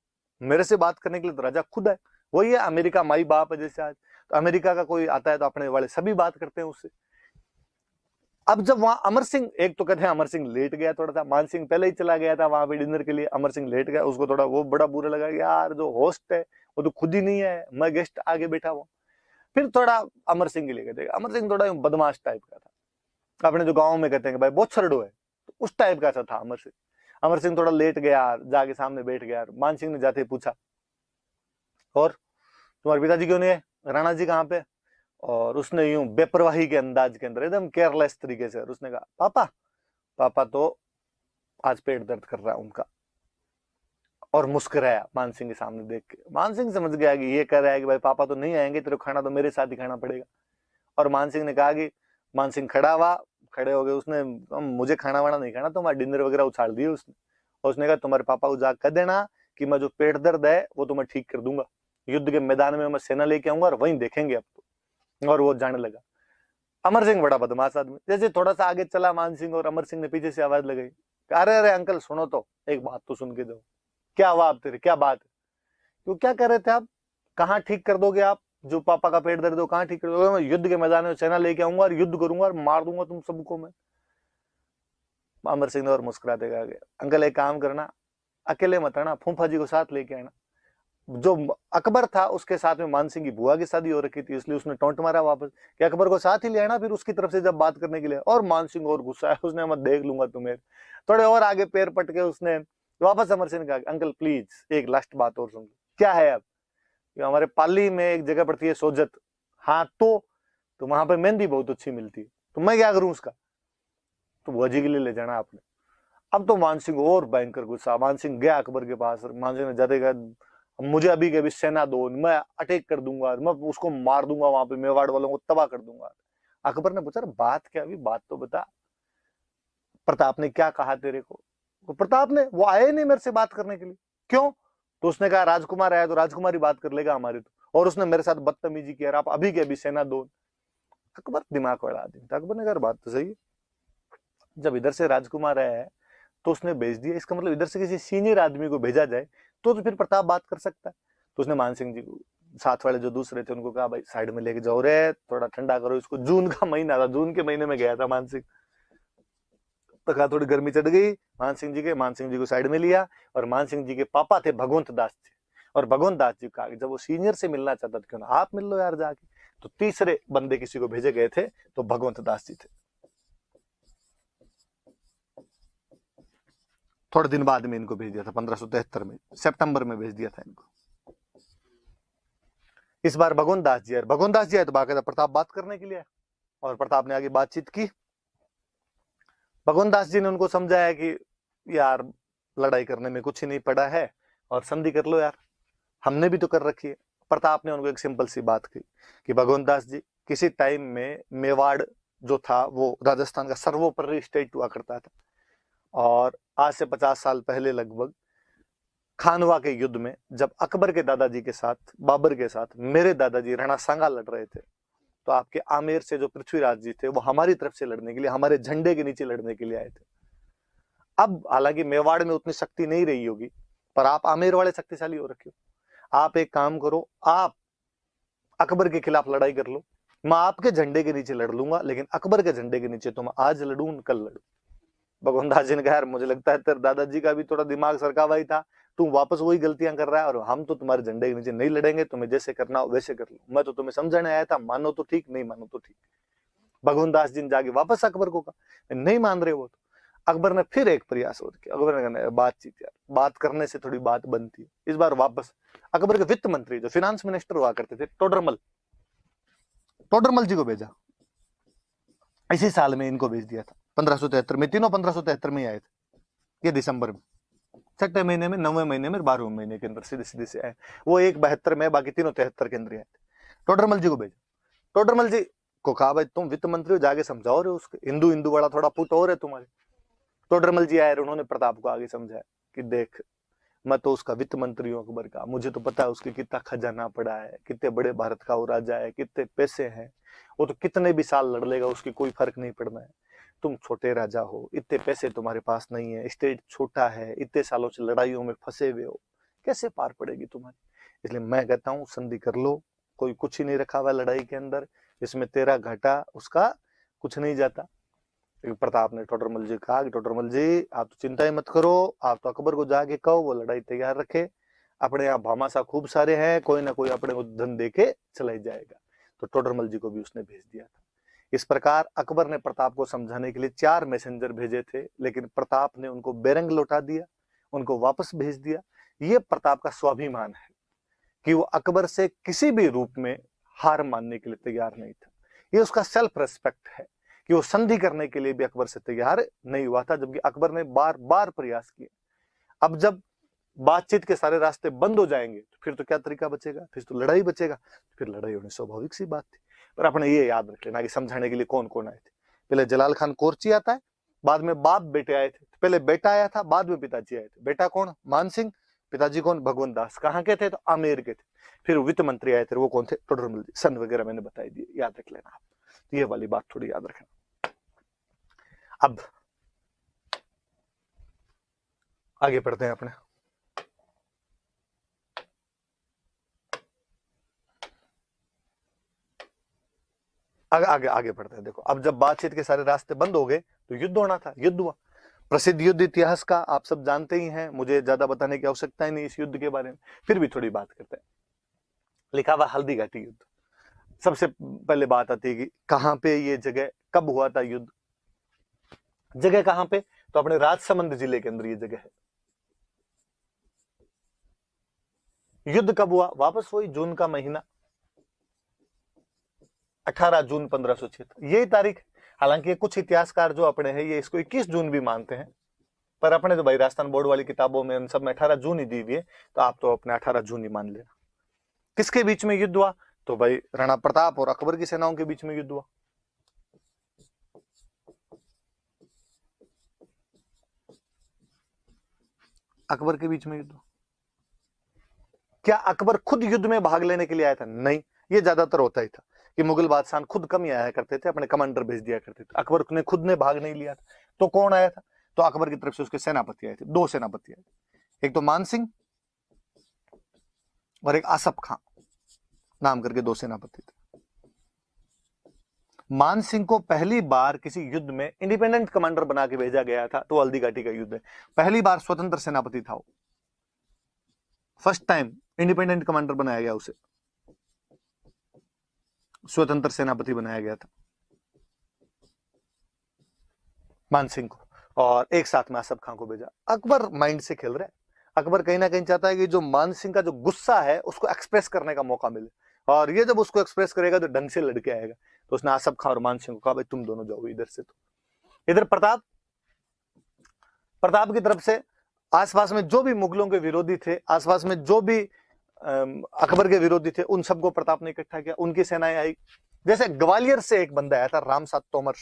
S1: मेरे से बात करने के लिए तो राजा खुद है, वही है अमेरिका माई बाप है जैसे आज। तो अमेरिका का कोई आता है तो अपने वाले सभी बात करते हैं उससे। अब जब वहां अमर सिंह, एक तो कहते हैं अमर सिंह लेट गया थोड़ा सा, मान सिंह पहले ही चला गया था वहां पे डिनर के लिए, अमर सिंह लेट गया, उसको थोड़ा वो बड़ा बुरा लगा यार जो होस्ट है वो तो खुद ही नहीं है, मैं गेस्ट आगे बैठा हुआ। फिर थोड़ा अमर सिंह के लिए कहते हैं, अमर सिंह थोड़ा बदमाश टाइप का था, अपने जो गाँव में कहते हैं भाई बहुत छरडो है, तो उस टाइप का था अमर सिंह। अमर सिंह थोड़ा लेट गया, जाके सामने बैठ गया। मान सिंह ने जाते ही पूछा और तुम्हारे पिताजी क्यों नहीं है, राणा जी कहाँ पे। और उसने यूं बेपरवाही के अंदाज के अंदर एकदम केयरलेस तरीके से उसने कहा पापा, पापा तो आज पेट दर्द कर रहा है उनका। और मुस्कुराया मान सिंह के सामने देख के। मान सिंह समझ गया कि ये कह रहा है कि भाई पापा तो नहीं आएंगे, तेरे खाना तो मेरे साथ ही खाना पड़ेगा। और मान सिंह ने कहा कि मान सिंह खड़ा हुआ, खड़े हो गए, उसने मुझे खाना वाना नहीं खाना, तुम्हारा डिनर वगैरह उछाल दिए उसने। और उसने कहा तुम्हारे पापा को जाकर कह देना कि मैं जो पेट दर्द है वो तो मैं ठीक कर दूंगा, युद्ध के मैदान में मैं सेना लेके आऊंगा और वहीं देखेंगे अब तो। और वो जाने लगा। अमर सिंह बड़ा बदमाश आदमी, जैसे थोड़ा सा आगे चला मान सिंह और अमर सिंह ने पीछे से आवाज लगाई, अरे अरे अंकल सुनो तो, एक बात तो सुन के दो। क्या हुआ आप तेरे, क्या बात है, क्यों क्या कर रहे थे आप, कहाँ ठीक कर दोगे आप, जो पापा का पेट दर्द हो कहाँ ठीक कर दोगे। मैं युद्ध के मैदान में सेना लेके आऊंगा और युद्ध करूंगा और मार दूंगा तुम सबको मैं। अमर सिंह ने और मुस्कुराते कहा, अंकल एक काम करना, अकेले मत आना, फूफा जी को साथ लेके आना। जो अकबर था उसके साथ में मान सिंह की बुआ की शादी हो रखी थी, इसलिए उसने टोंट मारा वापस कि अकबर को साथ ही ले आना फिर उसकी तरफ से जब बात करने के लिए। और मान सिंह और गुस्सा है, उसने मैं देख लूंगा तुम्हें। थोड़े और आगे पैर पटके उसने वापस अमर सिंह ने कहा, अंकल प्लीज एक लास्ट बात और सुन। क्या है अब, हमारे पाली में एक जगह पड़ती है सोजत, हाँ तो वहां पर मेहंदी बहुत अच्छी मिलती है, तो मैं क्या करूं उसका, तो बुआ जी के लिए ले जाना आपने। अब तो मान सिंह और भयंकर गुस्सा, मान सिंह गया अकबर के पास, मान सिंह ने जाते कहा मुझे अभी के अभी सेना दो, मैं अटैक कर दूंगा, मैं उसको मार दूंगा, वहां पे मेवाड़ वालों को तबाह कर दूंगा। अकबर ने पूछा बात क्या, अभी बात तो बता, प्रताप ने क्या कहा तेरे को। तो प्रताप ने, वो आए नहीं मेरे से बात करने के लिए, क्यों, तो उसने कहा राजकुमार आया तो राजकुमार ही बात कर लेगा हमारी तो, और उसने मेरे साथ बदतमीजी किया, आप अभी के अभी सेना दो। अकबर दिमाग वाला आदमी था, अकबर ने कहा बात तो सही है, जब इधर से राजकुमार आया है तो उसने भेज दिया, इसका मतलब इधर से किसी सीनियर आदमी को भेजा जाए तो फिर प्रताप बात कर सकता है। तो उसने मान सिंह जी को, साथ वाले जो दूसरे थे उनको कहा भाई साइड में लेके जाओ रे, थोड़ा ठंडा करो इसको, जून का महीना था, जून के महीने में गया था मान सिंह, तो कहा थोड़ी गर्मी चढ़ गई मान सिंह जी के, मान सिंह जी को साइड में लिया। और मान सिंह जी के पापा थे भगवंत दास जी, और भगवंत दास जी कहा जब वो सीनियर से मिलना चाहता था क्यों ना आप मिल लो यार जाके। तो तीसरे बंदे किसी को भेजे गए थे तो भगवंत दास जी थे। थोड़े दिन बाद में इनको भेज दिया था 1573 में, सितंबर में भेज दिया था इनको। इस बार भगवंत दास जी आए, भगवंत दास जी आए तो बाकायदा प्रताप बात करने के लिए आए, और प्रताप ने आगे बातचीत की। भगवंत दास जी ने उनको समझाया कि यार लड़ाई करने में कुछ ही नहीं पड़ा है, और संधि कर लो यार, हमने भी तो कर रखी है। प्रताप ने उनको एक सिंपल सी बात की कि भगवंत दास जी, किसी टाइम में मेवाड़ जो था वो राजस्थान का सर्वोपरि स्टेट हुआ करता था, और आज से 50 साल पहले लगभग खानवा के युद्ध में जब अकबर के दादाजी के साथ, बाबर के साथ मेरे दादाजी राणा सांगा लड़ रहे थे, तो आपके आमेर से जो पृथ्वीराज जी थे वो हमारी तरफ से लड़ने के लिए, हमारे झंडे के नीचे लड़ने के लिए आए थे। अब हालांकि मेवाड़ में उतनी शक्ति नहीं रही होगी, पर आप आमेर वाले शक्तिशाली हो रखे हो। आप एक काम करो, आप अकबर के खिलाफ लड़ाई कर लो, मैं आपके झंडे के नीचे लड़ लूंगा, लेकिन अकबर के झंडे के नीचे तो मैं आज लड़ूं कल लड़ू। भगवान दास जी ने कहा, यार मुझे लगता है तेरे दादाजी का भी थोड़ा दिमाग सरका हुआ ही था, तू वापस वही गलतियां कर रहा है, और हम तो तुम्हारे झंडे के नीचे नहीं लड़ेंगे, तुम्हें जैसे करना हो वैसे कर लो। मैं तो तुम्हें समझाने आया था, मानो तो ठीक, नहीं मानो तो ठीक। भगवान दास जी ने जाके वापस अकबर को कहा, नहीं मान रहे वो तो। अकबर ने फिर एक प्रयास और किया। अकबर ने कहा, बातचीत यार, बात करने से थोड़ी बात बनती है। इस बार वापस अकबर के वित्त मंत्री जो फिनांस मिनिस्टर हुआ करते थे, टोडरमल, टोडरमल जी को भेजा। इसी साल में इनको भेज दिया था 1573 में। तीनों 1573 में आए थे, ये दिसंबर में, छठे महीने में, 9वें महीने में, 12वें महीने के अंदर सीधे सीधे से आए। वो एक 72 में, बाकी तीनों 73 के अंदर आए थे। टोडरमल जी को भेजा। टोडरमल जी को कहा, भाई तुम वित्त मंत्री हो, जाके समझाओ रहे उसके, हिंदू हिंदू वाला थोड़ा पुट और है तुम्हारे। टोडरमल जी आए, उन्होंने प्रताप को आगे समझाया कि देख, मैं तो उसका वित्त मंत्री हूँ अकबर का, मुझे तो पता है उसके कितना खजाना पड़ा है, कितने बड़े भारत का वो राजा है, कितने पैसे हैं, वो तो कितने भी साल लड़ लेगा, उसकी कोई फर्क नहीं पड़ना है। तुम छोटे राजा हो, इतने पैसे तुम्हारे पास नहीं है, स्टेट छोटा है, इतने सालों से लड़ाइयों में फंसे हुए हो, कैसे पार पड़ेगी तुम्हारी। इसलिए मैं कहता हूँ संधि कर लो, कोई कुछ ही नहीं रखा हुआ लड़ाई के अंदर, इसमें तेरा घाटा उसका कुछ नहीं जाता। प्रताप ने टोडरमल जी कहा कि टोडरमल जी आप तो चिंता ही मत करो, आप तो अकबर को जाके कहो वो लड़ाई तैयार रखे, अपने यहाँ भामाशाह खूब सारे हैं, कोई ना कोई अपने को धन दे के चला ही जाएगा। तो टोडरमल जी को भी उसने भेज दिया था। इस प्रकार अकबर ने प्रताप को समझाने के लिए 4 मैसेंजर भेजे थे, लेकिन प्रताप ने उनको बेरंग लौटा दिया, उनको वापस भेज दिया। ये प्रताप का स्वाभिमान है कि वो अकबर से किसी भी रूप में हार मानने के लिए तैयार नहीं था। ये उसका सेल्फ रेस्पेक्ट है कि वो संधि करने के लिए भी अकबर से तैयार नहीं हुआ था, जबकि अकबर ने बार बार प्रयास किए। अब जब बातचीत के सारे रास्ते बंद हो जाएंगे तो फिर तो क्या तरीका बचेगा, फिर तो लड़ाई बचेगा। फिर लड़ाई होनी स्वाभाविक सी बात थी। पर आपने ये याद रख लेना कि समझाने के लिए कौन कौन आए थे। पहले जलाल खान कोरची आता है, बाद में बाप बेटे आए थे। पहले बेटा आया था, बाद में पिताजी आए थे। बेटा कौन? मान सिंह। पिताजी कौन? भगवंत दास। कहाँ के थे? तो आमेर के थे। फिर वित्त मंत्री आए थे, वो कौन थे? टोडरमल जी। सन वगैरह मैंने बताई दिए, याद रख लेना आप। तो ये वाली बात थोड़ी याद रखना। अब आगे बढ़ते हैं अपने। आगे आगे आगे बढ़ते हैं। देखो, अब जब बातचीत के सारे रास्ते बंद हो गए तो युद्ध होना था। युद्ध हुआ। प्रसिद्ध युद्ध इतिहास का आप सब जानते ही हैं, मुझे ज्यादा बताने की आवश्यकता ही नहीं इस युद्ध के बारे में, फिर भी थोड़ी बात करते हैं। लिखा हुआ हल्दी घाटी युद्ध। सबसे पहले बात आती है कि कहां पे ये जगह, कब हुआ था युद्ध। जगह कहां पे? तो अपने राजसमंद जिले के अंदर ये जगह है। युद्ध कब हुआ? वापस वही जून का महीना, 18 जून 1576, यही तारीख। हालांकि कुछ इतिहासकार जो अपने हैं ये इसको 21 जून भी मानते हैं, पर अपने तो भाई राजस्थान बोर्ड वाली किताबों में उन सब में 18 जून ही दी हुई है, तो आप तो अपने 18 जून ही मान लेना। किसके बीच में युद्ध हुआ? तो भाई राणा प्रताप और अकबर की सेनाओं के बीच में युद्ध हुआ। अकबर के बीच में युद्ध। क्या अकबर खुद युद्ध में भाग लेने के लिए आया था? नहीं, ये ज्यादातर होता ही था कि मुगल बादशाह खुद कम ही आया करते थे, अपने कमांडर भेज दिया करते थे। अकबर ने खुद ने भाग नहीं लिया था। तो कौन आया था? तो अकबर की तरफ से उसके सेनापति आए थे, 2 सेनापति आए थे। एक तो मान सिंह और एक आसफ खां नाम करके 2 सेनापति थे। मान सिंह को पहली बार किसी युद्ध में इंडिपेंडेंट कमांडर बना के भेजा गया था, तो हल्दी घाटी का युद्ध है। पहली बार स्वतंत्र सेनापति था वो, फर्स्ट टाइम इंडिपेंडेंट कमांडर बनाया गया, उसे स्वतंत्र सेनापति बनाया गया था मान सिंह को। और एक साथ में आसफ खां को भेजा। अकबर माइंड से खेल रहा है। अकबर कहीं ना कहीं चाहता है कि जो मान सिंह का जो गुस्सा है उसको एक्सप्रेस करने का मौका मिले, और ये जब उसको एक्सप्रेस करेगा तो ढंग से लड़के आएगा। तो उसने आसफ खां और मान सिंह को कहा भाई तुम दोनों जाओ इधर से। तो इधर प्रताप की तरफ से आसपास में जो भी मुगलों के विरोधी थे, आसपास में जो भी अकबर के विरोधी थे, उन सबको प्रताप ने इकट्ठा किया, उनकी सेनाएं आई। जैसे ग्वालियर से एक बंदा आया था रामसात तोमर,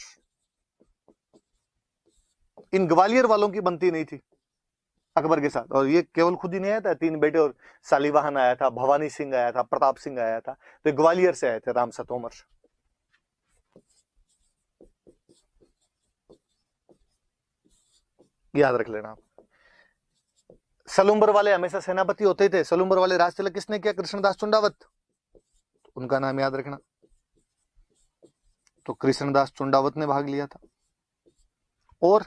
S1: इन ग्वालियर वालों की बनती नहीं थी अकबर के साथ, और ये केवल खुद ही नहीं आया था, 3 बेटे और सालीवाहन आया था, भवानी सिंह आया था, प्रताप सिंह आया था, तो ग्वालियर से आए थे रामसात तोमर। याद रख लेना आप। सलूम्बर वाले हमेशा सेनापति होते थे। सलूम्बर वाले राज तिलक किसने किया? कृष्णदास चुंडावत, उनका नाम याद रखना। तो कृष्णदास चुंडावत ने भाग लिया था। और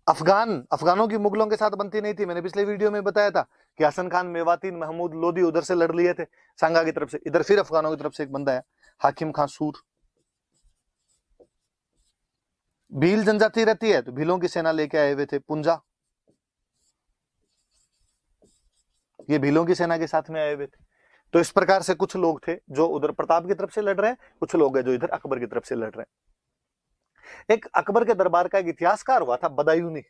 S1: अफगानों की मुगलों के साथ बनती नहीं थी। मैंने पिछले वीडियो में बताया था कि हसन खान मेवाती, महमूद लोदी उधर से लड़ लिए थे सांगा की तरफ से। इधर फिर अफगानों की तरफ से एक बंदा है हाकिम खां सूर। भील जनजाति रहती है तो भीलों की सेना लेके आए हुए थे पुंजा, ये भीलों की सेना के साथ में आए हुए थे। तो इस प्रकार से कुछ लोग थे जो उधर प्रताप की तरफ से लड़ रहे हैं, कुछ लोग हैं जो इधर अकबर की तरफ से लड़ रहे हैं। एक अकबर के दरबार का एक इतिहासकार हुआ था बदायूनी,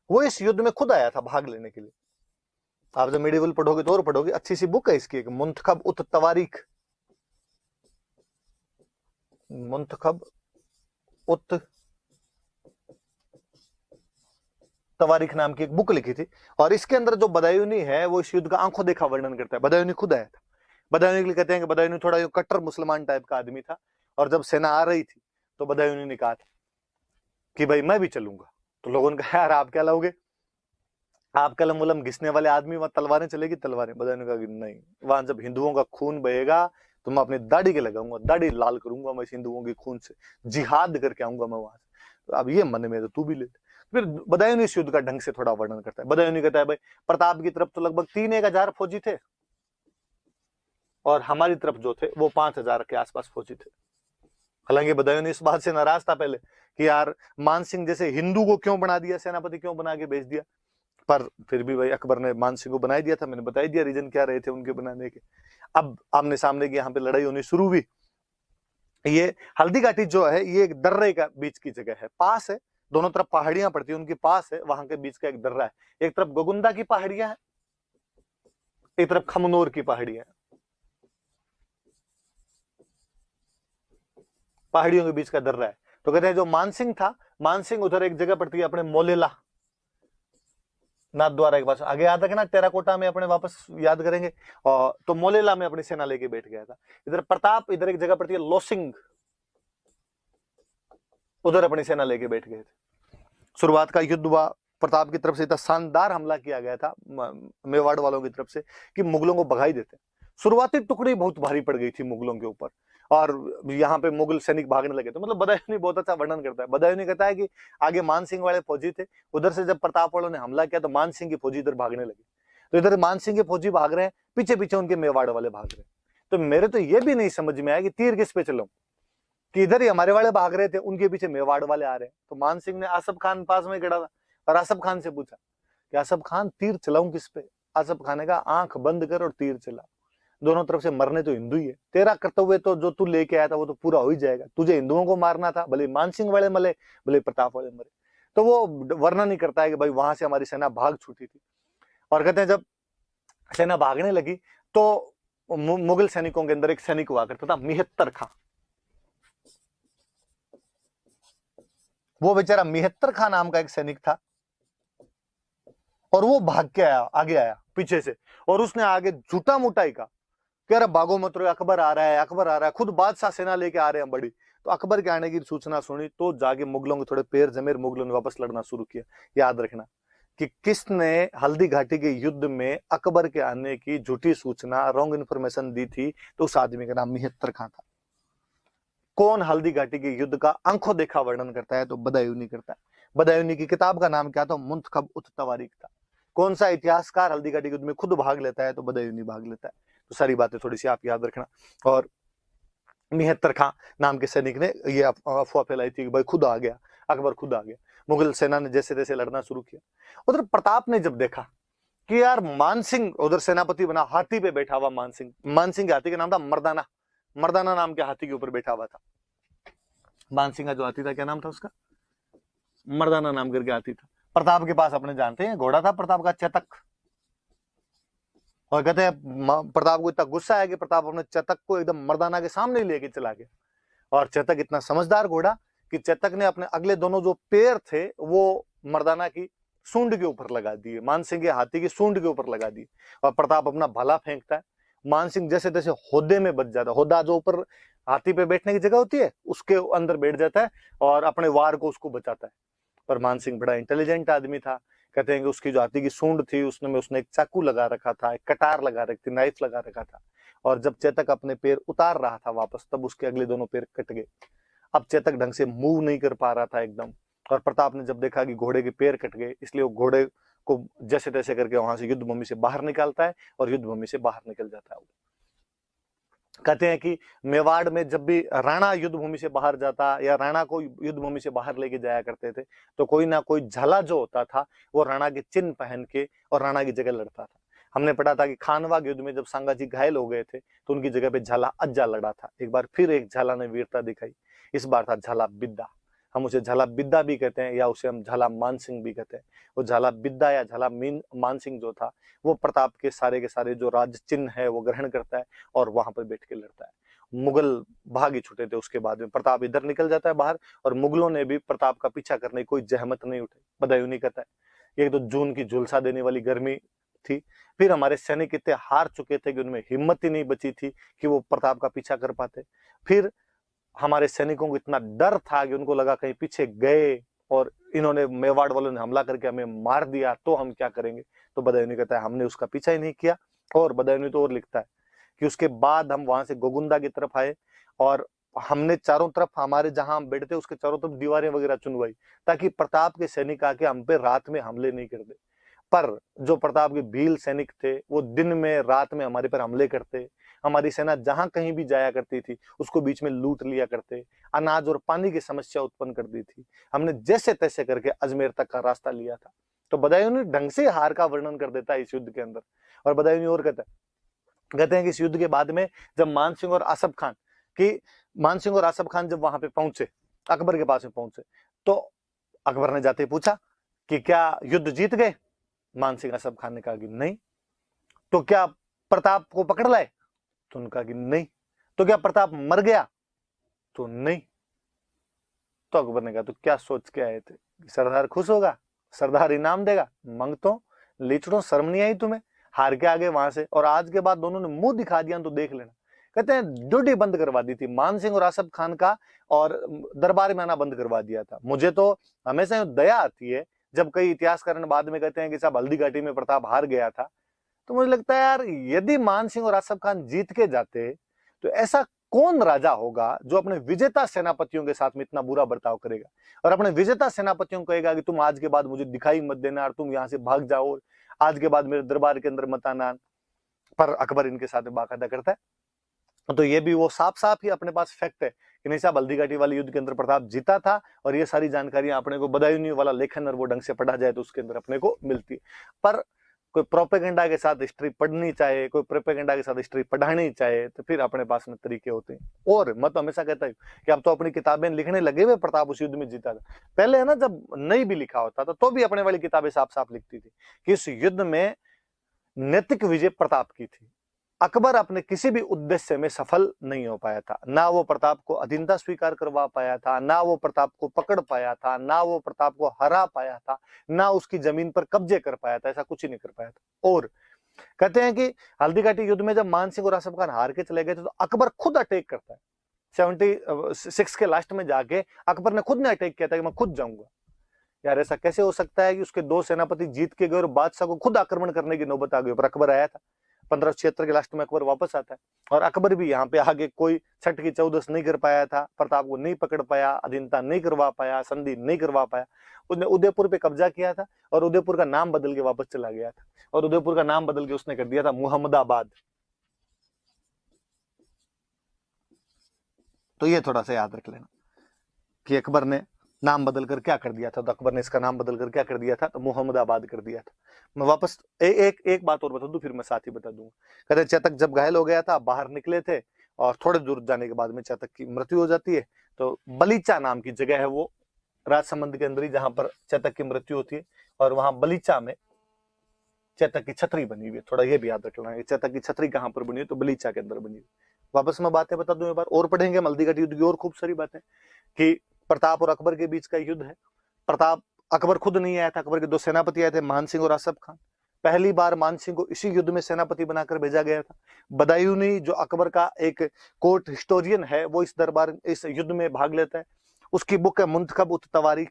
S1: वो इस युद्ध में खुद आया था भाग लेने के लिए। आप जब मेडिवल पढ़ोगे तो और पढ़ोगे, अच्छी सी बुक है इसकी, एक मुंतखब उत तवारीख, मुंतखब उत तवारीख नाम की एक बुक लिखी थी, और इसके अंदर जो बदायूनी है वो इस युद्ध का आंखों देखा वर्णन करता है। बदायूनी खुद आया था। बदायूनी के लिए कहते हैं कि बदायूनी थोड़ा कट्टर मुसलमान टाइप का आदमी था, और जब सेना आ रही थी तो बदायूनी ने कहा था कि भाई मैं भी चलूंगा। तो लोगों ने कहा यार आप क्या लाओगे, आप कलम उलम घिसने वाले आदमी, वहां तलवारें चलेगी तलवारें। बदायूनी ने कहा कि नहीं, वहां जब हिंदुओं का खून बहेगा तो मैं अपनी दाढ़ी के लगाऊंगा, दाढ़ी लाल करूंगा मैं हिंदुओं के खून से, जिहाद करके आऊंगा मैं वहां से। तो अब ये मन में तो तू भी ले। फिर बदायूनी इस युद्ध का ढंग से थोड़ा वर्णन करता है। बदायूनी कहता है भाई प्रताप की तरफ तो लगभग 3-1 हजार फौजी थे, और हमारी तरफ जो थे वो 5,000 के आसपास फौजी थे। हालांकि बदायूनी इस बात से नाराज था पहले कि यार मान सिंह जैसे हिंदू को क्यों बना दिया, सेनापति क्यों बना के भेज दिया, पर फिर भी भाई अकबर ने मान सिंह को बना दिया था। मैंने बता दिया रीजन क्या रहे थे उनके बनाने के। अब आमने सामने की यहाँ पे लड़ाई होनी शुरू हुई। ये हल्दी घाटी जो है ये एक दर्रे का बीच की जगह है, पास है, दोनों तरफ पहाड़ियां पड़ती है, उनके पास है, वहां के बीच का एक दर्रा है। एक तरफ गोगुंदा की पहाड़ियां है, एक तरफ खमनोर की पहाड़ियां है, पहाड़ियों के बीच का दर्रा है। तो कहते हैं जो मानसिंह था, मानसिंह उधर एक जगह पड़ती है अपने मोलेला नाथ द्वारा के पास, आगे याद रखना टेराकोटा में अपने वापस याद करेंगे। और तो मोलेला में अपनी सेना लेके बैठ गया था। इधर प्रताप, इधर एक जगह पड़ती है लोसिंग, उधर अपनी सेना लेके बैठ गए थे। शुरुआत का युद्ध हुआ, प्रताप की तरफ से इतना शानदार हमला किया गया था मेवाड़ वालों की तरफ से कि मुगलों को भगा ही देते। शुरुआती टुकड़ी बहुत भारी पड़ गई थी मुगलों के ऊपर, और यहाँ पे मुगल सैनिक भागने लगे। तो मतलब बदायूनी बहुत अच्छा वर्णन करता है। बदायूनी कहता है कि आगे मान सिंह वाले फौजी थे, उधर से जब प्रताप वालों ने हमला किया तो मान सिंह की फौजी इधर भागने लगी। तो इधर मान सिंह के फौजी भाग रहे हैं, पीछे पीछे उनके मेवाड़ वाले भाग रहे हैं। तो मेरे तो ये भी नहीं समझ में आया कि तीर किस पे चलाऊं, कि इधर ही हमारे वाले भाग रहे थे, उनके पीछे मेवाड़ वाले आ रहे हैं। तो मान सिंह ने आसफ खान पास में खड़ा था और आसफ खान से पूछा कि आसफ खान तीर चलाऊं किस पे? आसफ खान ने कहा आंख बंद कर और तीर चला, दोनों तरफ से मरने तो हिंदू ही है, तेरा कर्तव्य तो जो तू लेके आया था वो तो पूरा हो ही जाएगा, तुझे हिंदुओं को मारना था, भले मान सिंह वाले मरे भले प्रताप वाले मरे। तो वो वर्णन नहीं करता है कि भाई वहां से हमारी सेना भाग छूटी थी। और कहते हैं जब सेना भागने लगी तो मुगल सैनिकों के अंदर एक सैनिक हुआ करता था मिहत्तर खां। वो बेचारा मिहत्तर खां नाम का एक सैनिक था, और वो भाग के आया, आगे आया पीछे से, और उसने आगे झूठा मोटाई का कह रहा भागो मत रो, अकबर आ रहा है, अकबर आ रहा है, खुद बादशाह सेना लेके आ रहे हैं बड़ी। तो अकबर के आने की सूचना सुनी तो जाके मुगलों के थोड़े पैर जमे, मुगलों ने वापस लड़ना शुरू किया। याद रखना कि किसने हल्दी घाटी के युद्ध में अकबर के आने की झूठी सूचना, रॉन्ग इन्फॉर्मेशन दी थी, तो उस आदमी का नाम मिहत्तर खां था। कौन हल्दी घाटी के युद्ध का आंखों देखा वर्णन करता है? तो बदायूनी करता है। बदायूनी की किताब का नाम क्या था? मुंतखब उत तवारीख था। कौन सा इतिहासकार हल्दी घाटी के युद्ध में खुद भाग लेता है? तो बदायूनी भाग लेता है। तो सारी बातें थोड़ी सी आप याद रखना। और मिहत्तर खां नाम के सैनिक ने ये अफवाह फैलाई थी कि भाई खुद आ गया, अकबर खुद आ गया। मुगल सेना ने जैसे तैसे लड़ना शुरू किया। उधर प्रताप ने जब देखा कि यार मानसिंह उधर सेनापति बना, हाथी पे बैठा हुआ मानसिंह, मानसिंह के हाथी का नाम था मर्दाना, मर्दाना नाम के हाथी के ऊपर बैठा हुआ था। मानसिंह का जो हाथी था क्या नाम था उसका, मर्दाना नाम करके हाथी था। प्रताप के पास अपने जानते हैं घोड़ा था प्रताप का, चेतक। और कहते हैं प्रताप को इतना गुस्सा है कि प्रताप अपने चेतक को एकदम मर्दाना के सामने ही लेके चला गया। और चेतक इतना समझदार घोड़ा कि चेतक ने अपने अगले दोनों जो पैर थे वो मर्दाना की सूंड के ऊपर लगा दिए, मानसिंह के हाथी की सूंड के ऊपर लगा दिए। और प्रताप अपना भाला फेंकता है, मानसिंह जैसे तैसे होदे में बच जाता है, होदा जो ऊपर हाथी पे बैठने की जगह होती है उसके अंदर बैठ जाता है और अपने वार को उसको बचाता है। पर मानसिंह बड़ा इंटेलिजेंट आदमी था। कहते हैं कि उसकी जो हाथी की सूंड थी उसने एक चाकू लगा रखा था, एक कटार लगा रखी थी, नाइफ लगा रखा था। और जब चेतक अपने पैर उतार रहा था वापस, तब उसके अगले दोनों पैर कट गए। अब चेतक ढंग से मूव नहीं कर पा रहा था एकदम। और प्रताप ने जब देखा कि घोड़े के पैर कट गए, इसलिए वो घोड़े को जैसे तैसे करके वहां से युद्ध भूमि से बाहर निकालता है और युद्ध भूमि से बाहर निकल जाता है। कहते हैं कि मेवाड़ में जब भी राणा युद्ध भूमि से बाहर जाता या राणा को युद्ध भूमि से बाहर लेके जाया करते थे, तो कोई ना कोई झाला जो होता था वो राणा के चिन्ह पहन के और राणा की जगह लड़ता था। हमने पढ़ा था कि खानवा युद्ध में जब सांगाजी घायल हो गए थे तो उनकी जगह पे झाला अज्जा लड़ा था। एक बार फिर एक झाला ने वीरता दिखाई, इस बार था झाला बिद्दा। हम उसे झाला बिद्दा भी कहते हैं या उसे हम झाला मानसिंह भी कहते हैं। वो झाला बिद्दा या झाला मानसिंह जो था वो प्रताप के सारे जो राज चिन्ह है वो ग्रहण करता है और वहां पर बैठ के लड़ता है। मुगल भाग ही छुटे थे उसके बाद में, प्रताप इधर निकल जाता है बाहर और मुगलों ने भी प्रताप का पीछा करने की कोई जहमत नहीं उठाई। बदायूं कहता है, एक तो जून की झुलसा देने वाली गर्मी थी, फिर हमारे सैनिक इतने हार चुके थे कि उनमें हिम्मत ही नहीं बची थी कि वो प्रताप का पीछा कर पाते। फिर हमारे सैनिकों को इतना डर था कि उनको लगा कहीं पीछे गए और इन्होंने मेवाड़ वालों ने हमला करके हमें मार दिया तो हम क्या करेंगे। तो बदायूं कहता है हमने उसका पीछा ही नहीं किया। और बदायूं तो और लिखता है कि उसके बाद हम वहां से गोगुंदा की तरफ आए और हमने चारों तरफ हमारे जहां हम बैठते उसके चारों तरफ दीवारें वगैरह चुनवाई ताकि प्रताप के सैनिक आके हम पे रात में हमले नहीं कर दे। पर जो प्रताप के भील सैनिक थे वो दिन में रात में हमारे पर हमले करते, हमारी सेना जहां कहीं भी जाया करती थी उसको बीच में लूट लिया करते, अनाज और पानी की समस्या उत्पन्न कर दी थी। हमने जैसे तैसे करके अजमेर तक का रास्ता लिया था। तो बदायूं ढंग से हार का वर्णन कर देता है इस युद्ध के अंदर। और बदायूं और कहते हैं कि इस युद्ध के बाद में जब मानसिंह और आसफ खान जब वहां पे पहुंचे, अकबर के पास में पहुंचे, तो अकबर ने जाते पूछा कि क्या युद्ध जीत गए। मानसिंह आसफ खान ने कहा कि नहीं। तो क्या प्रताप को पकड़ लाए। तो उन्होंने कहा कि नहीं। तो क्या प्रताप मर गया। तो नहीं। तो अकबर ने कहा तो क्या सोच के आए थे, सरदार खुश होगा, सरदार इनाम देगा, मंग तो लीचड़ो, शर्म नहीं आई तुम्हें, हार के आगे वहां से। और आज के बाद दोनों ने मुंह दिखा दिया तो देख लेना। कहते हैं ड्यूटी बंद करवा दी थी मानसिंह और आसफ खान का और दरबार में आना बंद करवा दिया था। मुझे तो हमेशा दया आती है जब कई इतिहासकार बाद में कहते हैं कि साहब हल्दी घाटी में प्रताप हार गया था, तो मुझे लगता है यार यदि मानसिंह और आसफ खान जीत के जाते तो ऐसा कौन राजा होगा जो अपने विजेता सेनापतियों के साथ में इतना बुरा बर्ताव करेगा और अपने विजेता सेनापतियों को कहेगा कि तुम आज के बाद मुझे दिखाई मत देना और तुम यहां से भाग जाओ, आज के बाद मेरे दरबार के अंदर मत आना। पर अकबर इनके साथ बाकायदा करता है। तो ये भी वो साफ साफ ही अपने पास फैक्ट है कि नहीं साहब हल्दी घाटी वाले युद्ध के अंदर प्रताप जीता था। और ये सारी जानकारियां अपने को बदायूं वाला लेखन और वो ढंग से पढ़ा जाए तो उसके अंदर अपने को मिलती है। पर कोई प्रोपेगेंडा के साथ हिस्ट्री पढ़नी चाहे, कोई प्रोपेगेंडा के साथ हिस्ट्री पढ़ानी चाहे तो फिर अपने पास में तरीके होते हैं। और मैं तो हमेशा कहता हूँ कि अब तो अपनी किताबें लिखने लगे हुए प्रताप उस युद्ध में जीता था। पहले है ना जब नहीं भी लिखा होता था तो भी अपने वाली किताबें साफ साफ लिखती थी कि इस युद्ध में नैतिक विजय प्रताप की थी। अकबर अपने किसी भी उद्देश्य में सफल नहीं हो पाया था, ना वो प्रताप को अधीनता स्वीकार करवा पाया था, ना वो प्रताप को पकड़ पाया था, ना वो प्रताप को हरा पाया था, ना उसकी जमीन पर कब्जे कर पाया था, ऐसा कुछ ही नहीं कर पाया था। और कहते हैं कि हल्दी घाटी युद्ध में जब मानसिंह और आसफ खान हार के चले गए थे तो अकबर खुद अटैक करता है। 76 के लास्ट में जाके अकबर ने खुद ने अटैक किया था कि मैं खुद जाऊंगा। यार ऐसा कैसे हो सकता है कि उसके दो सेनापति जीत के गए और बादशाह को खुद आक्रमण करने की नौबत आ गई। पर अकबर आया था 1576 के लास्ट में अकबर वापस आता है और अकबर भी यहाँ पे आगे कोई छठ की चौदस नहीं कर पाया था, प्रताप को नहीं पकड़ पाया, अधीनता नहीं करवा पाया, संधि नहीं करवा पाया। उसने उदयपुर पे कब्जा किया था और उदयपुर का नाम बदल के वापस चला गया था और उदयपुर का नाम बदल के उसने कर दिया था मुहम्मदाबाद। तो ये थोड़ा सा याद रख लेना कि अकबर ने नाम बदल कर क्या कर दिया था, तो अकबर ने इसका नाम बदल कर क्या कर दिया था, तो मोहम्मदाबाद कर दिया था। मैं वापस एक बात और बता दूं, फिर मैं साथ ही बता दूंगा। कहते चेतक जब घायल हो गया था, बाहर निकले थे, और थोड़े दूर जाने के बाद में चेतक की मृत्यु हो जाती है। तो बलीचा नाम की जगह है वो राजसमंद के अंदर ही, जहां पर चेतक की मृत्यु होती है, और वहां बलीचा में चेतक की छतरी बनी हुई है। थोड़ा ये भी याद रखना है, चेतक की छतरी कहां पर बनी हुई, तो बलीचा के अंदर बनी हुई। वापस मैं बातें बता दूं, एक बार और पढ़ेंगे हल्दीघाटी युद्ध की और खूब सारी बातें, कि प्रताप और अकबर के बीच का युद्ध है। प्रताप, अकबर खुद नहीं आया था, अकबर के दो सेनापति आए थे, मान सिंह और आसफ खान। पहली बार मान सिंह को इसी युद्ध में सेनापति बनाकर भेजा गया था। बदायूनी जो अकबर का एक कोर्ट हिस्टोरियन है, वो इस युद्ध में भाग लेता है। उसकी बुक है मुंतखब उत तवारीख,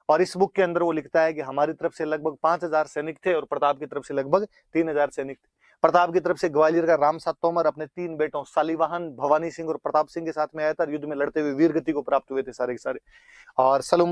S1: और इस बुक के अंदर वो लिखता है कि हमारी तरफ से लगभग 5000 सैनिक थे और प्रताप की तरफ से लगभग 3000 सैनिक थे। प्रताप की तरफ से ग्वालियर का रामसात तोमर अपने 3 बेटों सालीवाहन, भवानी सिंह और प्रताप सिंह के साथ में आया था, युद्ध में लड़ते हुए वीर गति को प्राप्त हुए थे सारे के सारे। और सलूम